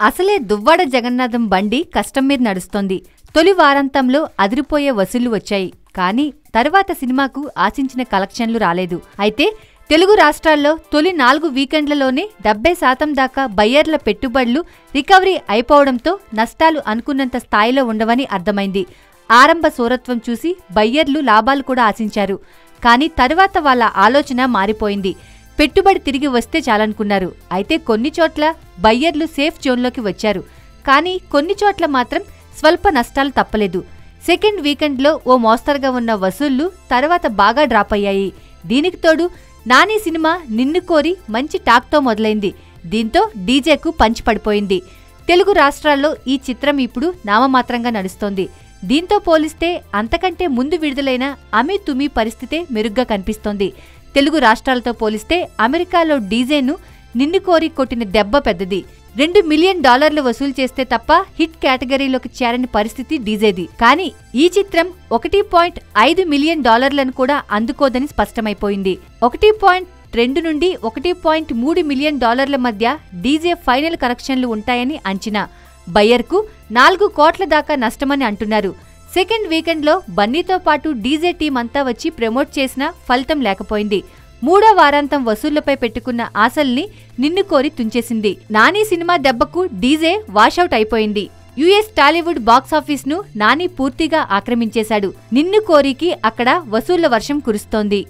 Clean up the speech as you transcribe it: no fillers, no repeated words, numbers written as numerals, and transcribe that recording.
అసలే దువ్వాడ జగన్నాథం బండి కష్టం మీద నడుస్తోంది. తొలి వారాంతంలో అదిరిపోయే వసూళ్లు వచ్చాయి. కానీ తర్వాత సినిమాకు ఆశించిన కలెక్షన్లు రాలేదు. అయితే తెలుగు రాష్ట్రాల్లో తొలి 4 వీకెండ్లలోనే 70% దాకా బయ్యర్ల పెట్టుబడులు రికవరీ అయిపోవడంతో నష్టాలు అనుకున్నంత స్థాయిలో ఉండవని అర్థమైంది. ఆరంభ సూరత్వం చూసి బయ్యర్లు లాభాలు కూడా ఆశించారు. కానీ తరువాత వాళ్ళ ఆలోచన మారిపోయింది. పెట్టుబడి తిరిగి వస్తే చాలనుకున్నారు. అయితే కొన్ని చోట్ల బయ్యర్లు సేఫ్ జోన్లోకి వచ్చారు. కానీ కొన్ని చోట్ల మాత్రం స్వల్ప నష్టాలు తప్పలేదు. సెకండ్ వీకెండ్లో ఓ మోస్తరుగా ఉన్న వసూళ్లు తర్వాత బాగా డ్రాప్ అయ్యాయి. దీనికి తోడు నాని సినిమా నిన్ను కోరి మంచి టాక్తో మొదలైంది. దీంతో డీజేకు పంచి పడిపోయింది. తెలుగు రాష్ట్రాల్లో ఈ చిత్రం ఇప్పుడు నామమాత్రంగా నడుస్తోంది. దీంతో పోలిస్తే అంతకంటే ముందు విడుదలైన అమీ తుమీ పరిస్థితే మెరుగ్గా కనిపిస్తోంది. తెలుగు రాష్ట్రాలతో పోలిస్తే అమెరికాలో డీజేను నిన్ను కోరి కొట్టిన దెబ్బ పెద్దది. $2 మిలియన్ వసూలు చేస్తే తప్ప హిట్ కేటగిరీలోకి చేరని పరిస్థితి డీజేది. కానీ ఈ చిత్రం $1.5 మిలియన్ కూడా అందుకోదని స్పష్టమైపోయింది. 1.2 నుండి 1.3 మిలియన్ మధ్య డీజే ఫైనల్ కలెక్షన్లు ఉంటాయని అంచనా. బయ్యర్కు 4 కోట్ల దాకా నష్టమని అంటున్నారు. సెకండ్ వీకెండ్లో బన్నీతో పాటు డీజే టీం అంతా వచ్చి ప్రమోట్ చేసినా ఫలితం లేకపోయింది. 3వ వారాంతం వసూళ్లపై పెట్టుకున్న ఆశల్ని నిన్ను కోరి తుంచేసింది. నాని సినిమా దెబ్బకు డీజే వాషౌట్ అయిపోయింది. యుఎస్ టాలీవుడ్ బాక్సాఫీస్ ను నాని పూర్తిగా ఆక్రమించేశాడు. నిన్ను కోరికి అక్కడ వసూళ్ల వర్షం కురుస్తోంది.